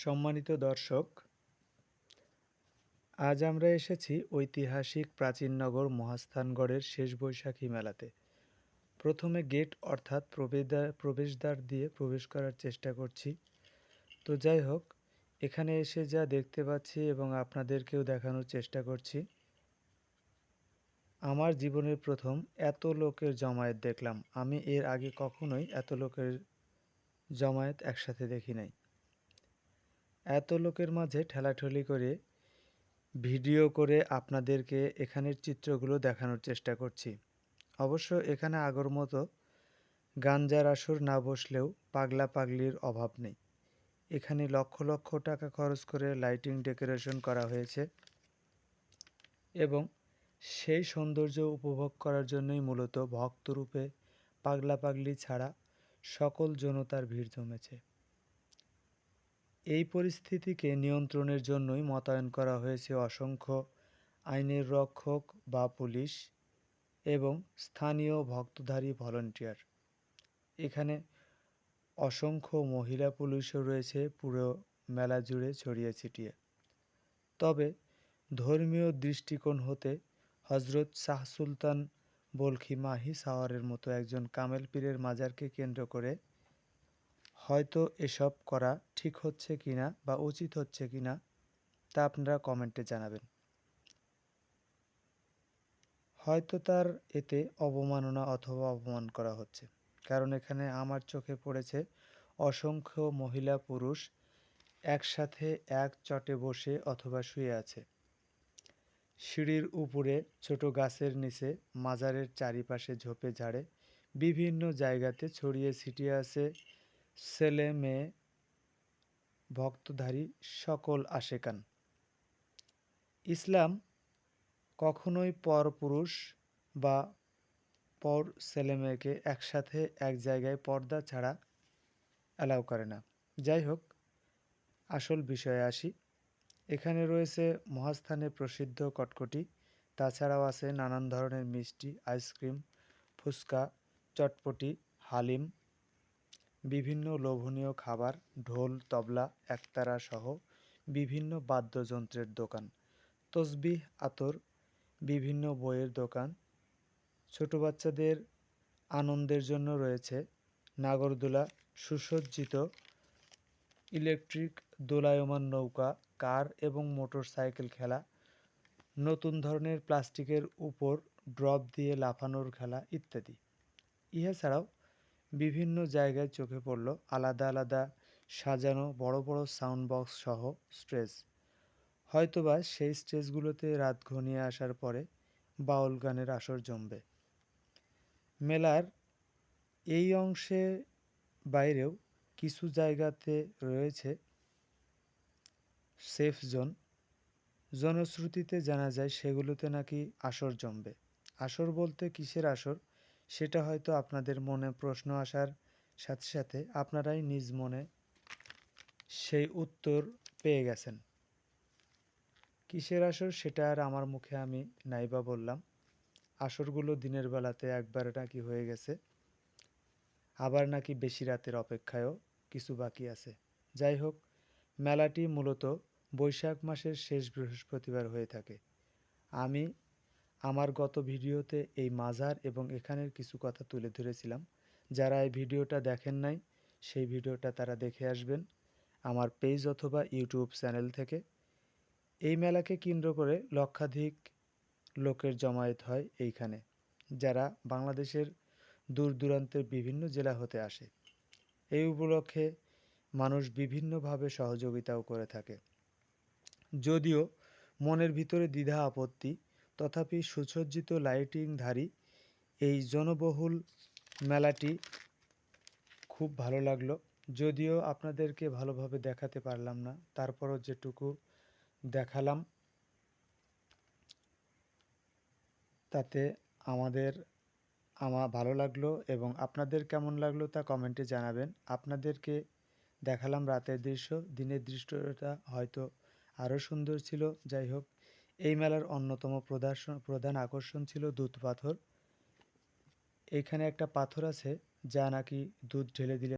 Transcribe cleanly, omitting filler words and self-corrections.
সম্মানিত দর্শক, আজ আমরা এসেছি ঐতিহাসিক প্রাচীন নগর মহাস্থানগড়ের শেষ বৈশাখী মেলাতে। প্রথমে গেট অর্থাৎ প্রবেশদ্বার দিয়ে প্রবেশ করার চেষ্টা করছি। তো যাই হোক, এখানে এসে যা দেখতে পাচ্ছি এবং আপনাদেরকেও দেখানোর চেষ্টা করছি, আমার জীবনের প্রথম এত লোকের জমায়েত দেখলাম। আমি এর আগে কখনোই এত লোকের জমায়েত একসাথে দেখি নাই। এত লোকের মাঝে ঠেলাঠেলি করে ভিডিও করে আপনাদেরকে এখানের চিত্রগুলো দেখানোর চেষ্টা করছি। অবশ্য এখানে আগের মতো গাঞ্জার আসর না বসলেও পাগলা পাগলির অভাব নেই। এখানে লক্ষ লক্ষ টাকা খরচ করে লাইটিং ডেকোরেশন করা হয়েছে এবং সেই সৌন্দর্য উপভোগ করার জন্যই মূলত ভক্তরূপে পাগলা পাগলি ছাড়া সকল জনতার ভিড় জমেছে। এই পরিস্থিতিকে নিয়ন্ত্রণের জন্যই মোতায়েন করা হয়েছে অসংখ্য আইনের রক্ষক বা পুলিশ এবং স্থানীয় ভক্তধারী ভলান্টিয়ার। এখানে অসংখ্য মহিলা পুলিশও রয়েছে পুরো মেলা জুড়ে ছড়িয়ে ছিটিয়ে। তবে ধর্মীয় দৃষ্টিকোণ হতে হজরত শাহ সুলতান বলখি মাহি সাওয়ারের মতো একজন কামেল পীরের মাজারকে কেন্দ্র করে হয়তো এসব করা ঠিক হচ্ছে কিনা বা উচিত হচ্ছে কিনা তা আপনারা কমেন্টে জানাবেন। হয়তো তার এতে অবমাননা অথবা অপমান করা হচ্ছে, কারণ এখানে আমার চোখে পড়েছে অসংখ্য মহিলা পুরুষ একসাথে এক চটে বসে অথবা শুয়ে আছে। সিঁড়ির উপরে ছোট গাছের নিচে মাজারের চারিপাশে ঝোপে ঝাড়ে বিভিন্ন জায়গাতে ছড়িয়ে ছিটিয়ে আছে ছেলে মেয়ে ভক্তধারী সকল আশেকান। ইসলাম কখনোই পরপুরুষ বা পর ছেলেমেয়েকে একসাথে এক জায়গায় পর্দা ছাড়া অ্যালাউ করে না। যাই হোক, আসল বিষয়ে আসি। এখানে রয়েছে মহাস্থানের প্রসিদ্ধ কটকটি, তাছাড়াও আছে নানান ধরনের মিষ্টি, আইসক্রিম, ফুচকা, চটপটি, হালিম, বিভিন্ন লোভনীয় খাবার, ঢোল, তবলা, একতারা সহ বিভিন্ন বাদ্যযন্ত্রের দোকান, তসবিহ, আতর, বিভিন্ন বইয়ের দোকান। ছোট বাচ্চাদের আনন্দের জন্য রয়েছে নাগরদোলা, সুসজ্জিত ইলেকট্রিক দোলায়মান নৌকা, কার এবং মোটর সাইকেল খেলা, নতুন ধরনের প্লাস্টিকের উপর ড্রপ দিয়ে লাফানোর খেলা ইত্যাদি। ইহা ছাড়াও বিভিন্ন জায়গায় চোখে পড়ল আলাদা আলাদা সাজানো বড় বড় সাউন্ড বক্স সহ স্টেজ। হয়তোবা সেই স্টেজগুলোতে রাত ঘনিয়ে আসার পরে বাউল গানের আসর জমবে। মেলার এই অংশে বাইরেও কিছু জায়গাতে রয়েছে সেফ জোন। জনশ্রুতিতে জানা যায় সেগুলোতে নাকি আসর জমবে। আসর বলতে কিসের আসর, সেটা হয়তো আপনাদের মনে প্রশ্ন আসার সাথে সাথে আপনারাই নিজ মনে সেই উত্তর পেয়ে গেছেন। কিসের আসর সেটা আর আমার মুখে আমি নাইবা বললাম। আসরগুলো দিনের বেলাতে একবার নাকি হয়ে গেছে, আবার নাকি বেশি রাতের অপেক্ষায়ও কিছু বাকি আছে। যাই হোক, মেলাটি মূলত বৈশাখ মাসের শেষ বৃহস্পতিবার হয়ে থাকে। আমি আমার গত ভিডিওতে এই মাজার এবং এখানের কিছু কথা তুলে ধরেছিলাম। যারা এই ভিডিওটা দেখেন নাই, সেই ভিডিওটা তারা দেখে আসবেন আমার পেজ অথবা ইউটিউব চ্যানেল থেকে। এই মেলাকে কেন্দ্র করে লক্ষাধিক লোকের জমায়েত হয় এইখানে, যারা বাংলাদেশের দূর দূরান্তের বিভিন্ন জেলা হতে আসে। এই উপলক্ষে মানুষ বিভিন্নভাবে সহযোগিতাও করে থাকে। যদিও মনের ভিতরে দ্বিধা আপত্তি, তথাপি সুসজ্জিত লাইটিংধারী এই জনবহুল মেলাটি খুব ভালো লাগলো। যদিও আপনাদেরকে ভালোভাবে দেখাতে পারলাম না, তারপরও যেটুকু দেখালাম তাতে আমার ভালো লাগলো এবং আপনাদের কেমন লাগলো তা কমেন্টে জানাবেন। আপনাদেরকে দেখালাম রাতের দৃশ্য, দিনের দৃশ্যটা হয়তো আরও সুন্দর ছিল। যাই হোক, এই মেলার অন্যতম প্রধান আকর্ষণ ছিল দুধ পাথর। এইখানে একটা পাথর আছে যা নাকি দুধ ঢেলে দিলে